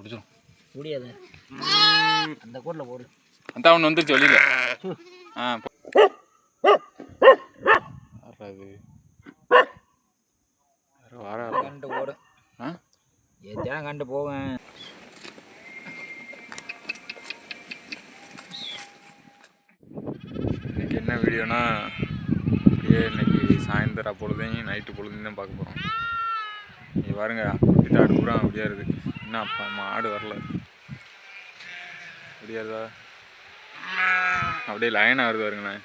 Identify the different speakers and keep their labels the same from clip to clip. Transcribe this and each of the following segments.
Speaker 1: பிடிச்சிடும்
Speaker 2: முடியாது. அந்த கூட்டில் போடு.
Speaker 1: அந்த ஒன்று வந்துருச்சு வெளியில். வராது வர
Speaker 2: கண்டு போடும். எதான் கண்டு போவேன்.
Speaker 1: இன்றைக்கி என்ன வீடியோனா, அப்படியே இன்றைக்கி சாயந்தரம் பொழுதையும் நைட்டு பொழுதையும் தான் பார்க்க போகிறோம். நீ பாருங்க, குட்டி ஆடு பூரா அப்படியா இருக்குது. இன்னும் அப்பா அம்மா ஆடு வரல. அப்படியாதா அப்படியே லைனாக வருது பாருங்களேன்.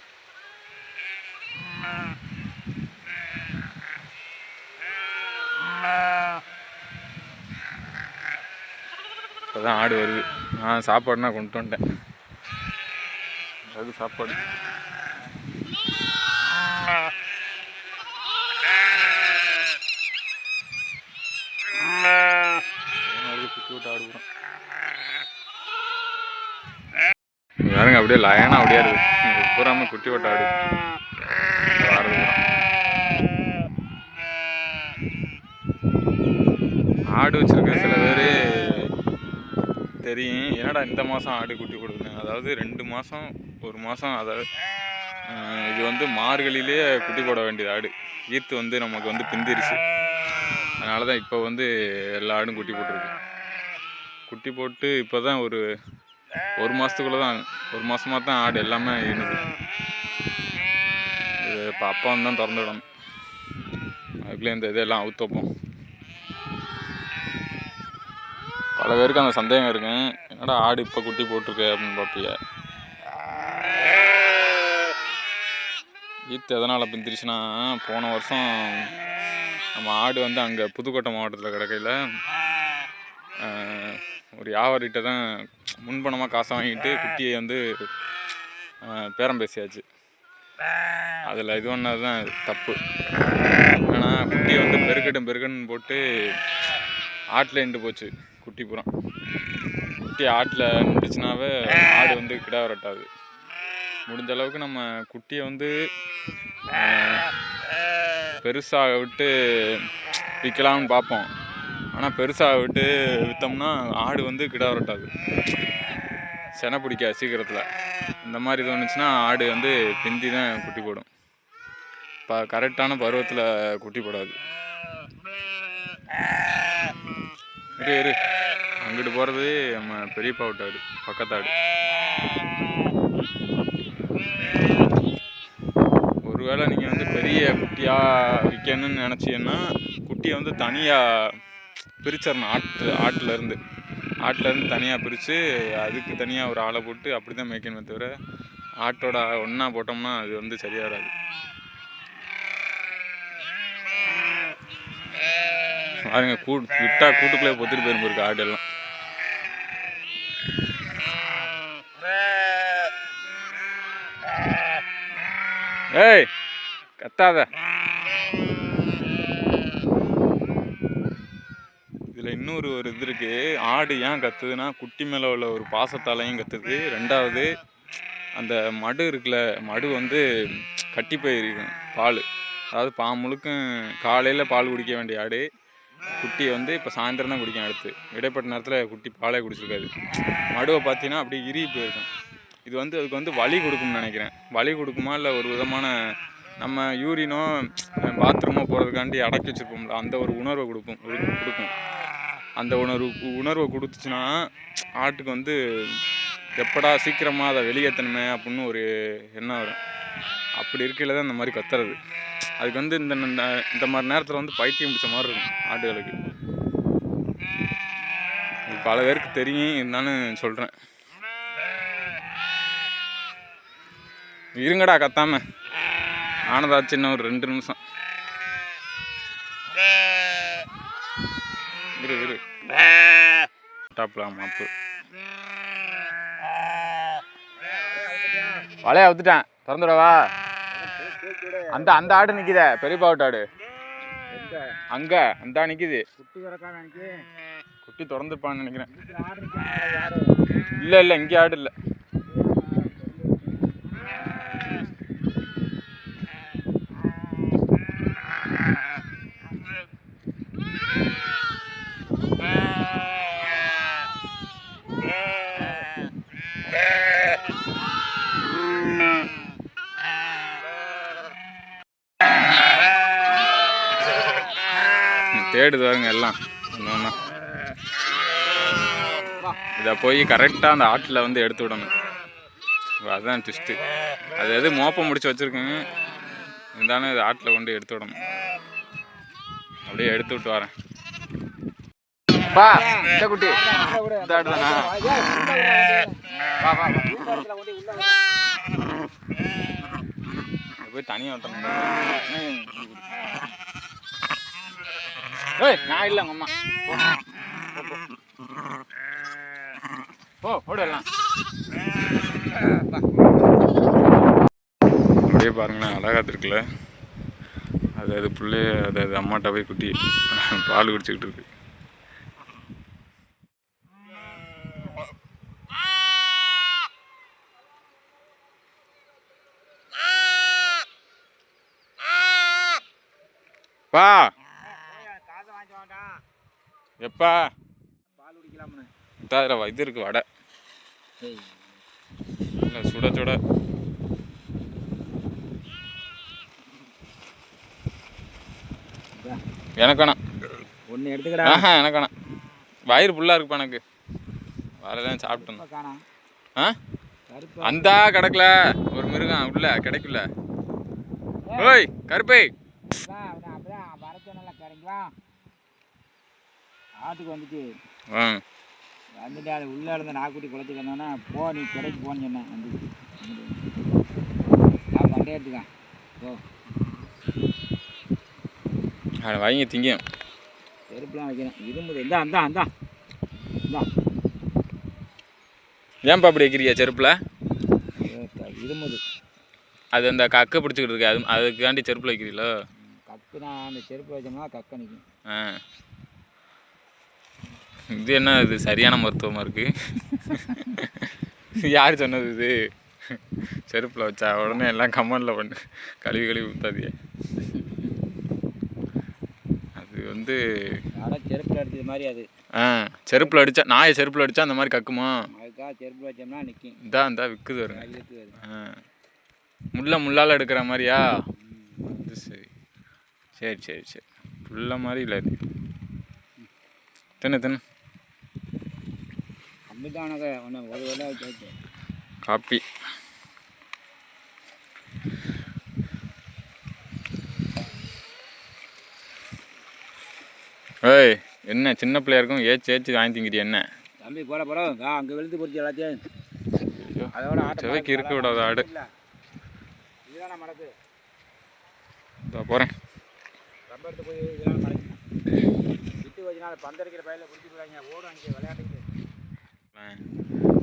Speaker 1: இப்போ தான் ஆடு வருது. நான் சாப்பாடுனா கொண்டு வந்துட்டேன். அது சாப்பாடு சுற்றி விட்டு ஆடு போகிறோம். பாருங்க, அப்படியே லயனாக அப்படியே இருக்குது. பூராமல் குட்டி விட்டு ஆடு ஆடு ஆடு வச்சுருக்க சில பேர் தெரியும். என்னடா இந்த மாதம் ஆடு குட்டி கொடுக்குறேன். அதாவது 2 மாதம் 1 மாதம், அதாவது இது வந்து மார்கழியிலே குட்டி போட வேண்டியது ஆடு. ஈர்த்து நமக்கு பிந்திருச்சு. அதனால தான் இப்போ எல்லா ஆடும் குட்டி போட்டிருக்கு. குட்டி போட்டு இப்போ தான் ஒரு மாதத்துக்குள்ளே தான், 1 மாதமாக தான் ஆடு எல்லாமே இணுது. இது இப்போ அப்பா தான் திறந்து விடணும். அதுக்குள்ளே இந்த இதெல்லாம் அவுத்து வைப்போம். பல பேருக்கு அந்த சந்தேகம் இருக்குங்க, என்னடா ஆடு இப்போ குட்டி போட்டிருக்கு அப்படின்னு பார்ப்பீங்க. ஈத்து எதனால் பிந்திருச்சுன்னா, போன வருஷம் நம்ம ஆடு அங்கே புதுக்கோட்டை மாவட்டத்தில் கிடக்கையில் ஒரு வியாபாரிகிட்ட தான் முன்பணமாக காசை வாங்கிட்டு குட்டியை பேரம் பேசியாச்சு. அதில் இது ஒன்றது தான் தப்பு. ஏன்னா குட்டியை பெருக்கட்டுன்னு போட்டு ஆட்டில் நின்று போச்சு. குட்டி பூரா குட்டி ஆட்டில் நின்றுச்சுனாவே ஆடு கிடா வரட்டாது. முடிஞ்ச அளவுக்கு நம்ம குட்டியை பெருசாக விட்டு விற்கலாம்னு பார்ப்போம். ஆனால் பெருசாக விட்டு விற்றோம்னா ஆடு கிடா வரட்டாது, செனை பிடிக்காது சீக்கிரத்தில். இந்த மாதிரி இது வந்துச்சுன்னா ஆடு பிந்தி தான் குட்டி போடும். இப்போ கரெக்டான பருவத்தில் குட்டி போடாது. இரு அங்கிட்டு போகிறது நம்ம பெரியப்பா விட்டாடு, பக்கத்தாடு. ஒருவேளை நீங்கள் பெரிய குட்டியாக விற்கணும்னு நினச்சிங்கன்னா குட்டியை தனியாக பிரிச்சிடணும். ஆட்டிலேருந்து தனியாக பிரித்து அதுக்கு தனியாக ஒரு ஆளை போட்டு அப்படி தான் மேய்க்கணுமே தவிர ஆட்டோட ஒன்றா போட்டோம்னா அது சரியாக வராது. பாருங்க, விட்டா கூட்டுக்குள்ளே பொத்துட்டு போயிருக்கு ஆடு எல்லாம். ஏய் கத்தாத. இதில் இன்னொரு இது இருக்குது. ஆடு ஏன் கத்துதுன்னா, குட்டி மேலே உள்ள ஒரு பாசத்தாலையும் கத்துது. 2வது அந்த மடு இருக்குல்ல, மடு கட்டி போயிருக்கும் பால். அதாவது முழுக்கும் காலையில் பால் குடிக்க வேண்டிய ஆடு குட்டியை இப்போ சாயந்தரம் தான் குடிக்கும். அடுத்து இடைப்பட்ட நேரத்தில் குட்டி பாலே குடிச்சிருக்காது. மடுவை பார்த்தீங்கன்னா அப்படியே இறுகி போயிருக்கும். இது அதுக்கு வலி கொடுக்கும்னு நினைக்கிறேன். வலி கொடுக்குமா இல்லை ஒரு விதமான நம்ம யூரினோ பாத்ரூமோ போகிறதுக்காண்டி அடக்கி வச்சுருப்போம்ல, அந்த ஒரு உணர்வை கொடுக்கும். அந்த உணர்வை கொடுத்துச்சுன்னா ஆட்டுக்கு எப்படா சீக்கிரமாக அதை வெளியேற்றணுமே அப்படின்னு ஒரு எண்ணம் வரும். அப்படி இருக்கையில் தான் இந்த மாதிரி கத்துறது. அதுக்கு இந்த மாதிரி நேரத்தில் பைத்தியம் பிடிச்ச மாதிரி இருக்கும் ஆடுகளுக்கு. இது பல பேருக்கு தெரியும், இருந்தாலும் சொல்கிறேன். இருங்கடா கத்தாம. ஆனதாச்சு இன்னும் ஒரு 2 நிமிஷம். இரு டாப்ல மாப்பு வலைய அவுத்துட்டேன். திறந்துடவா? அந்த ஆடு நிற்குதே, பெரியப்பா விட்டு ஆடு அங்கே அந்த நிற்குது. குட்டி திறந்துருப்பான்னு நினைக்கிறேன். இல்லை இங்கே ஆடு இல்லை. போயிடுது பாருங்க எல்லாம் ஒன்று ஒன்றா. இதை போய் கரெக்டாக அந்த ஆட்டில் வந்து எடுத்து விடணும். அதுதான் ட்விஸ்ட்டு. அது எது மோப்பம் முடிச்சு வச்சுருக்குங்க, இருந்தாலும் இது ஆட்டில் கொண்டு எடுத்து விடணும். அப்படியே எடுத்து விட்டு வரேன். பா இந்த குட்டி இந்த ஆடு தானா? போய் தனியாக விட்டணும். ஏய் நான் இல்லை உங்கள் அம்மா போ ஓடலாம். அப்படியே பாருங்களேன், அழகாக இருக்குல்ல. அது பிள்ளைய அது அம்மாட்ட போய் குட்டி பால் குடிச்சிக்கிட்டு இருக்கு. பா எப்பா இது இருக்கு வடை இல்லை சுட சுட. எனக்கு வேணாம்
Speaker 2: ஒன்று எடுத்துக்கடா.
Speaker 1: எனக்கு வேணாம், வயிறு ஃபுல்லாக இருக்குப்பா எனக்கு. வரதான் சாப்பிட்டேன். ஆ அந்த கிடக்கல ஒரு மிருகம் உள்ள கிடைக்கல. ஓய் கருப்பை
Speaker 2: ஆட்டுக்கு வந்துட்டு வந்துட்டு அது உள்ளே இருந்த நாக்குட்டி குளத்துக்கு வந்தோன்னா போ நீ கிடைக்கு போன்னு சொன்னேன். வந்து நான் மண்டே எடுத்துக்கான் ஓ
Speaker 1: அதை வாங்கி திங்க.
Speaker 2: செருப்புலாம் வைக்கிறேன் இரும்புது. இந்தா இந்தா இந்தா இந்தா.
Speaker 1: ஏன்ப்பா அப்படி வைக்கிறியா செருப்பில்?
Speaker 2: இரும்புது.
Speaker 1: அது அந்த கக்கை பிடிச்சிக்கிட்டு இருக்கு, அதுக்காண்டி செருப்பில் வைக்கிறீங்களோ?
Speaker 2: கக்குனா அந்த செருப்பு வச்சோம்னா கக்க நிற்கும்.
Speaker 1: இது என்ன இது சரியான மருத்துவமாக இருக்குது? யார் சொன்னது இது? செருப்பில் வச்சா உடனே எல்லாம் கமெண்டில் பண்ணு, கழுவி ஊற்றாதியே. அது வந்து
Speaker 2: செருப்பில் அடிச்சது மாதிரி அது.
Speaker 1: செருப்பில் அடித்தா நாயை செருப்பில் அடித்தா அந்த மாதிரி கக்குமா?
Speaker 2: அதுக்காக செருப்பில் வச்சோம்னா நிற்கும்.
Speaker 1: இந்தா விற்குது வருங்க. முள்ளால் எடுக்கிற மாதிரியா? அது சரி சரி சரி சரி. முள்ள மாதிரி இல்லை தின்னு காப்பி. ஏய் என்ன சின்ன பிள்ளையா இருக்கும் ஏச்சு வாங்கி திங்கிறிய என்ன?
Speaker 2: தம்பி போட போகிறோம் அங்கே வெளுத்து பொறிச்சு எல்லாத்தையும் அதோட
Speaker 1: செவைக்கு இருக்க விடாது ஆடு.
Speaker 2: இதுதான் மடக்கு
Speaker 1: போகிறேன்.
Speaker 2: ரப்பர் போய் இதெல்லாம் மடக்கு விட்டு வச்சுனா பந்தடிக்கிற பயிரில் பிடிச்சி போயிடாங்க. ஓடும் அங்கே விளையாட்டுக்கு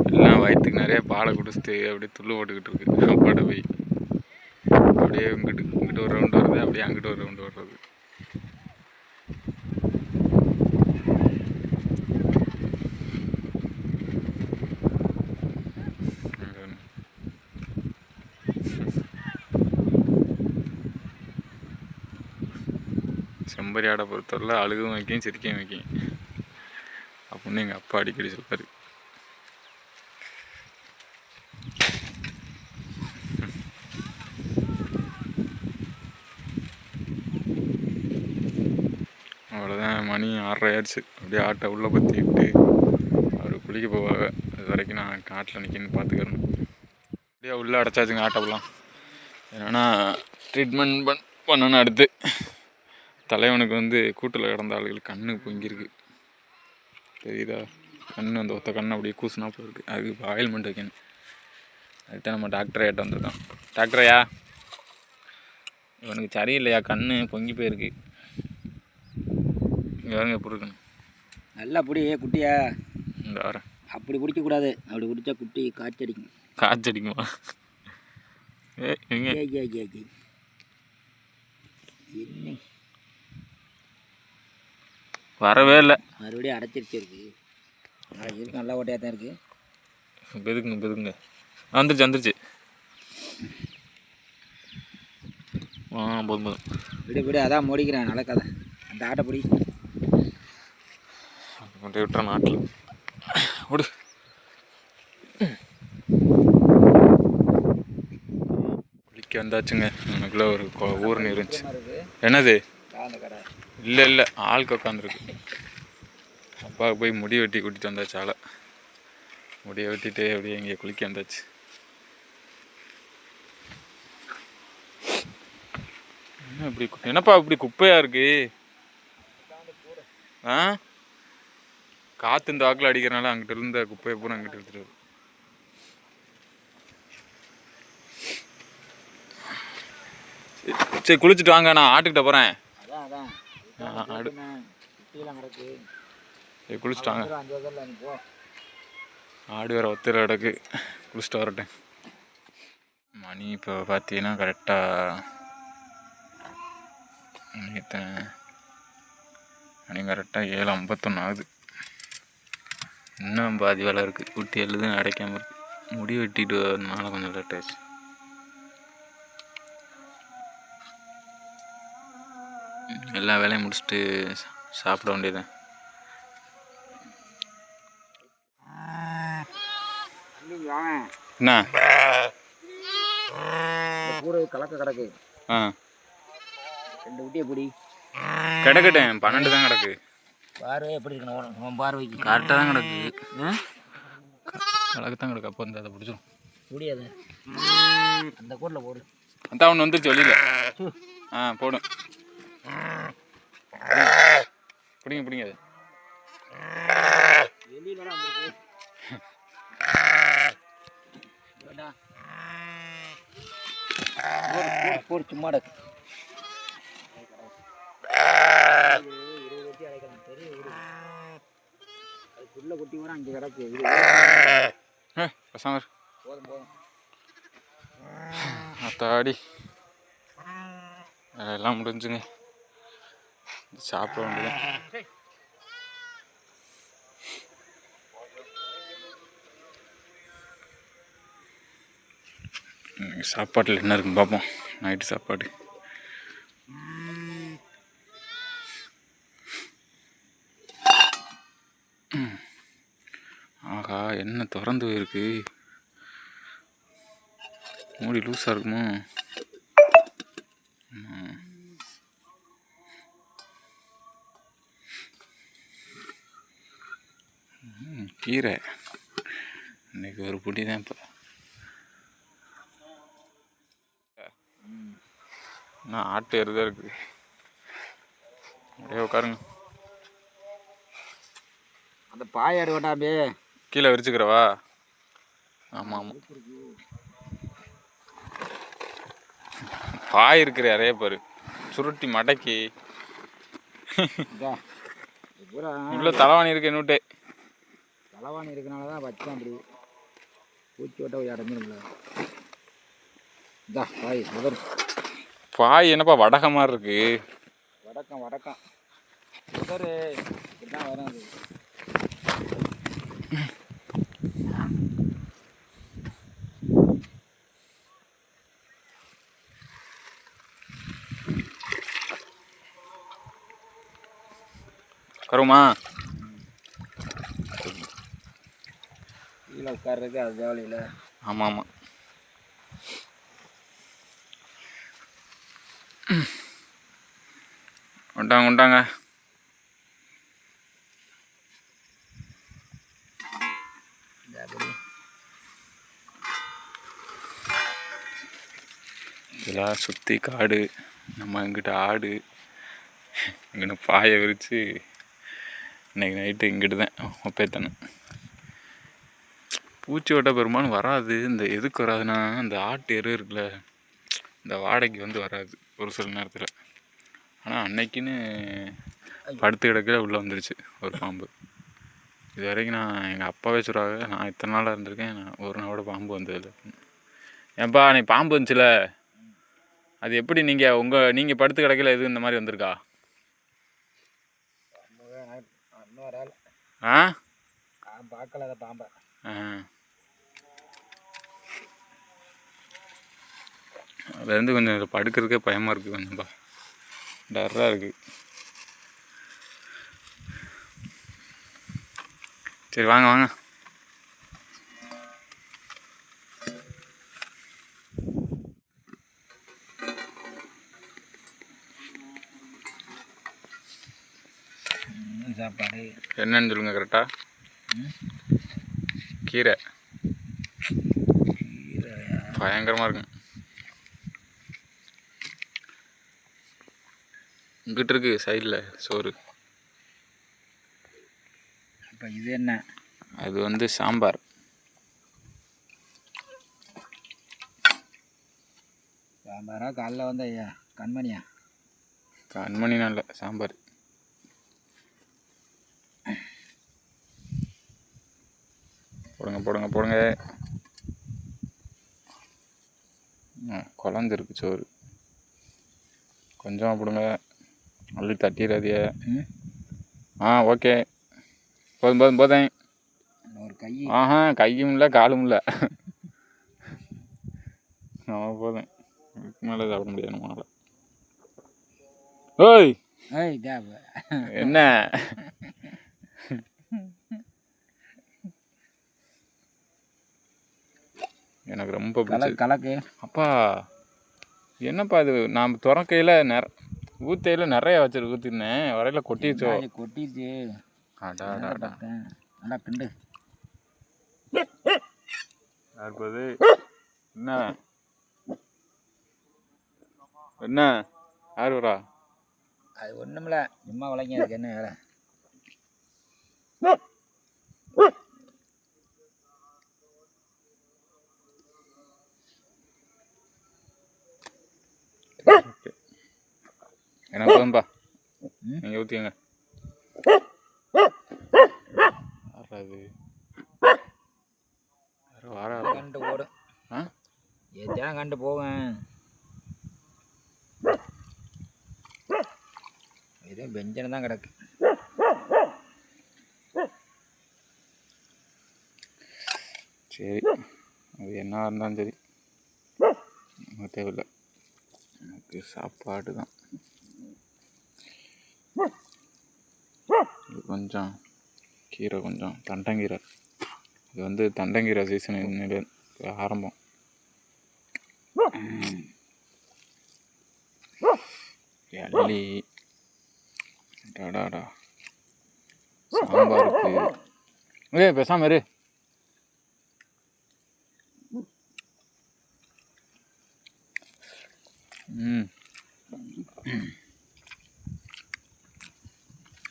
Speaker 1: எல்லாம் வயிற்றுக்கு நிறைய பாலை குடிச்சிட்டு அப்படியே துள்ளு போட்டுக்கிட்டு இருக்கு. அப்பாட்ட போய் அப்படியே இங்கிட்டு ஒரு ரவுண்டு வருது, அப்படியே அங்கிட்டு ஒரு ரவுண்டு வர்றது. செம்பரி ஆடை பொறுத்தவரை அழுகும் வைக்கும் சிரிக்கையும் வைக்கும் அப்படின்னு எங்கள் அப்பா அடிக்கடி சொல்வார். அவ்வளோதான், மணி 6:30 ஆயிடுச்சு. அப்படியே ஆட்டை உள்ளே பற்றி விட்டு அப்படி குளிக்க போவாங்க. அது வரைக்கும் நான் காட்டில் நிற்கணும்னு பார்த்துக்கிறேன். அப்படியே உள்ளே அடைச்சாச்சுங்க ஆட்டோலாம். என்னென்னா ட்ரீட்மெண்ட் பண்ணணும். அடுத்து தலைவனுக்கு வந்து கூட்டில் கிடந்த ஆளுகளுக்கு கண்ணு பொங்கிருக்கு தெரியுதா? கண் அந்த ஒத்த கண்ணு அப்படியே கூசுனா போயிருக்கு. அதுக்கு இப்போ ஆயில்மெண்ட் வைக்கணும். அதுதான் நம்ம டாக்டரை ஏட்ட வந்திருக்கோம். டாக்டரையா இவனுக்கு சரியில்லையா, கண் பொங்கி போயிருக்கு. இங்கே வரங்க எப்படி இருக்கணும்
Speaker 2: நல்லா பிடி குட்டியா.
Speaker 1: இந்த வரேன்.
Speaker 2: அப்படி பிடிக்கக்கூடாது, அப்படி பிடிச்சா குட்டி காய்ச்சடிக்கும்.
Speaker 1: காய்ச்சடிக்குமா? வரவே இல்லை,
Speaker 2: மறுபடியும் அடைச்சிருச்சு இருக்கு. இருக்கு நல்லா ஓட்டையாக தான் இருக்குது.
Speaker 1: பெதுக்குங்க வந்துருச்சு. போதும்
Speaker 2: விடு அதான் முடிக்கிறேன் நடக்காத. அந்த ஆட்டை பிடி
Speaker 1: கொண்டு விட்டுறேன் நாட்டில் விடு. குளிக்க வந்தாச்சுங்க. எனக்குள்ள ஒரு ஊர்னு இருந்துச்சு. என்னது இல்லை இல்லை ஆளுக்கு உட்காந்துருக்கு. அப்பாவுக்கு போய் முடி வெட்டி கூட்டிகிட்டு வந்தாச்சு. ஆளை முடியை வெட்டிட்டு அப்படியே இங்கே குளிக்க வந்தாச்சு. என்ன இப்படி என்னப்பா இப்படி குப்பையாக இருக்கு? ஆ காற்று இந்த வாக்கில் அடிக்கிறனால அங்கிட்ட இருந்த குப்பையை பூரா அங்கிட்டு எடுத்துட்டு. சரி குளிச்சுட்டு வாங்க, நான் ஆட்டுக்கிட்ட போகிறேன். ஆடு சரி குளிச்சுட்டு வாங்க. ஆடு வேறு ஒத்தையில் கிடக்கு, குளிச்சுட்டு வரட்டேன். மணி இப்போ பார்த்தீங்கன்னா கரெக்டாக மணி கரெக்டாக 7:51 ஆகுது. இன்னும் பாதி வேலை இருக்குது. குட்டி எழுதுன்னு அடைக்காமல் இருக்குது. முடி வெட்டிட்டு வரனால கொஞ்சம் லேட் ஆச்சு. எல்லா வேலையும் முடிச்சுட்டு சாப்பிட வேண்டியதுதான். என்ன
Speaker 2: கலக்க கிடக்கு.
Speaker 1: ஆ
Speaker 2: 2 குட்டியை பிடி.
Speaker 1: கிடக்கட்டேன், 12 தான் கிடக்கு.
Speaker 2: பார்வை எப்படி இருக்கணும்? பார்வைக்கு
Speaker 1: கரெக்டாக தான் கிடக்கு. கலக்கு தான் கிடக்கு. அப்போ வந்து அதை பிடிச்சிடும்.
Speaker 2: முடியாது. அந்த கூட்டில் போடு.
Speaker 1: அதான் ஒன்று வந்துருச்சு வெளியில். ஆ போடும். பிடிங்க பிடிங்க.
Speaker 2: அது போடு சும்மா. அதுக்குள்ள குட்டி கூட அங்கே கிடக்கு.
Speaker 1: பசங்க
Speaker 2: போதும் போதும்.
Speaker 1: அத்தாடி எல்லாம் முடிஞ்சுங்க. சாப்பிட வேண்டியதான். சாப்பாட்டில் என்ன இருக்குன்னு பார்ப்போம். நைட்டு சாப்பாடு ஆகா என்ன திறந்து போயிருக்கு. மூடி லூஸாக இருக்குமோ? கீரை இன்னைக்கு ஒரு புடி தான். இப்போ நான் ஆட்டு எருதான் இருக்குது. அப்படியே உட்காருங்க.
Speaker 2: அந்த பாயாடு வேண்டாமே
Speaker 1: கீழே விரிச்சுக்கிறவா? ஆமாம் ஆமாம், பாய் இருக்கிற நிறைய பேர் சுருட்டி மடக்கி உள்ள தலைவாணி இருக்கு. என்னூட்டே
Speaker 2: தலைவாணி இருக்கனால தான் வச்சேன். அப்படி பூச்சி ஓட்ட போய் அடைஞ்சிரும்ல. பாய் முதல்
Speaker 1: பாய் என்னப்பா வடக மாதிரி இருக்கு.
Speaker 2: வடக்கம் வடக்கம் முதல் இதுதான் வரும். அது
Speaker 1: கருமா
Speaker 2: கீழே உட்கார்றதுக்கு அது தேவையில்லை.
Speaker 1: ஆமாம் ஆமாம். உண்டாங்க உண்டாங்க. இதெல்லாம் சுற்றி காடு. நம்ம இங்கிட்ட ஆடு, இங்கிட்ட பாயை விரித்து இன்னைக்கு நைட்டு இங்கிட்டு தான் ஒப்பேத்தணும். பூச்சி ஓட்ட பெரும்பாலும் வராது. இந்த எதுக்கு வராதுன்னா, இந்த ஆட்டு எரு இருக்குல்ல, இந்த வாடகைக்கு வந்து வராது ஒரு சில நேரத்தில். ஆனால் அன்னைக்குன்னு படுத்து கிடக்கல உள்ளே வந்துருச்சு ஒரு பாம்பு. இது வரைக்கும் நான் எங்கள் அப்பாவே சொல்கிறாங்க, நான் இத்தனை நாளாக இருந்திருக்கேன், நான் ஒரு நாளோட பாம்பு வந்ததில்லை. ஏன்பா நீ பாம்பு வந்துச்சுல, அது எப்படி நீங்கள் படுத்து கிடக்கல எதுவும் இந்த மாதிரி வந்திருக்கா? ஆ
Speaker 2: பார்க்கல அதை பாம்பை.
Speaker 1: அதுலேருந்து கொஞ்சம் படுக்கிறதுக்கே பயமாக இருக்குது. கொஞ்சம்பா டர்ராக இருக்குது. சரி வாங்க வாங்க. என்னன்னு சொல்லுங்க கரெக்டாக. கீரை பயங்கரமாக இருக்கும். இங்கிட்டு இருக்கு சைடில் சோறு.
Speaker 2: இப்போ இது என்ன?
Speaker 1: அது வந்து சாம்பார்.
Speaker 2: சாம்பாரா? காலைல வந்து ஐயா கண்மணியா?
Speaker 1: கண்மணினா இல்லை, சாம்பார். போடுங்க போடுங்க போடுங்க. குழந்திருக்கு சோறு. கொஞ்சமாக போடுங்க, அள்ளி தட்டிடாதிய. ஓகே, போதும் போதும் போதும்.
Speaker 2: ஒரு கை
Speaker 1: கையும் இல்லை காலும் இல்லை. போதும், இதுக்கு மேலே சாப்பிட முடியாது நம்மளால. ஓய் என்ன எனக்கு ரொம்ப பிடிச்சது
Speaker 2: கலக்கு.
Speaker 1: அப்பா என்னப்பா இது, நாம் திறக்கையில் ஊத்தையில் நிறைய வச்சுரு ஊற்றிருந்தேன், வரையில் கொட்டிடுச்சோ.
Speaker 2: கொட்டிடுச்சு.
Speaker 1: அடாடா
Speaker 2: நல்லா கிண்டு.
Speaker 1: யாருப்பது? என்ன என்ன யார் வரா?
Speaker 2: அது ஒன்றுமில்ல, சும்மா விளைங்க. அதுக்கு என்ன வேலை?
Speaker 1: எனக்கு போதும்பா, நீங்கள் ஊற்றிங்க.
Speaker 2: கண்டு போடும். ஏதான் கண்டு போவேன். ஏதோ பெஞ்சனை தான் கிடக்கு.
Speaker 1: சரி, அது என்ன இருந்தாலும் சரி, நமக்கு தேவையில்லை. எனக்கு சாப்பாடு தான். இது கொஞ்சம் கீரை, கொஞ்சம் தண்டங்கீரை. இது வந்து தண்டங்கீரை சீசன் இன்னில ஆரம்பம். அள்ளி டாடாடா சாம்பாருக்கு. பேசாம இரு.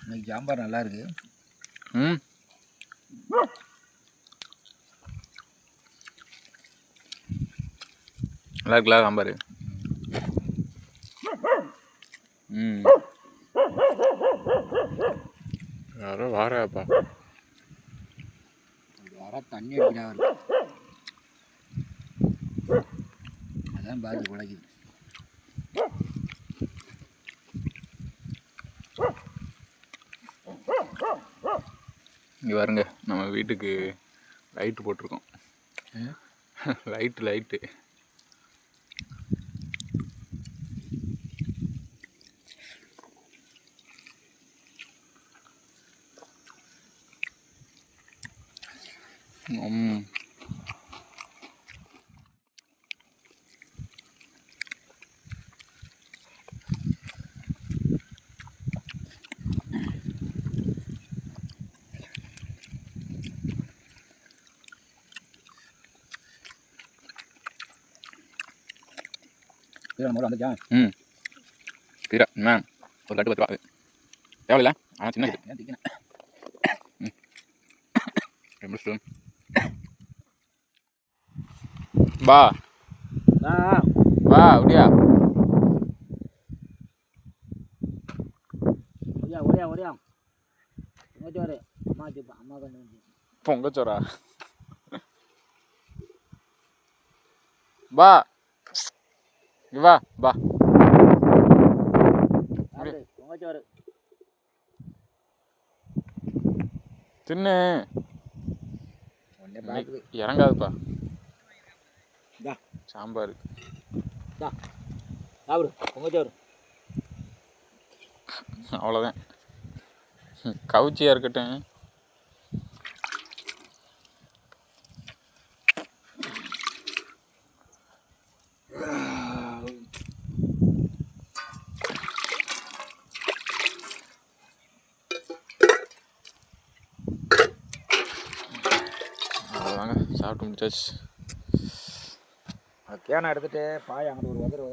Speaker 2: இன்னைக்கு சாம்பார் நல்லா இருக்கு.
Speaker 1: நல்லா இருக்குல்ல சாம்பார்? யாரோ வாராப்பா.
Speaker 2: வர தண்ணி அடிக்கிறா இருக்கு. அதான் பார்த்து குலைக்குது.
Speaker 1: இங்கே பாருங்க, நம்ம வீட்டுக்கு லைட்டு போட்டிருக்கோம். லைட்டு
Speaker 2: வந்துச்சா?
Speaker 1: தீரா என்ன ஒரு லட்டு 10 ரூபா தேவையில்ல, ஆனால் சின்ன பா வா அப்படியா?
Speaker 2: ஒடியா அம்மா
Speaker 1: பொங்கச்சோரா பா வா பா
Speaker 2: பொங்கச்சோறு
Speaker 1: தின்னு. இறங்காதுப்பா சாம்பார்.
Speaker 2: சாப்பிடு பொங்கச்சோறு.
Speaker 1: அவ்வளோதான், கவுச்சியாக இருக்கட்டும். சாப்பிட்டு முடிச்சாச்சு.
Speaker 2: கேனை எடுத்துகிட்டு பாய் அங்கிட்டு ஒரு உதறு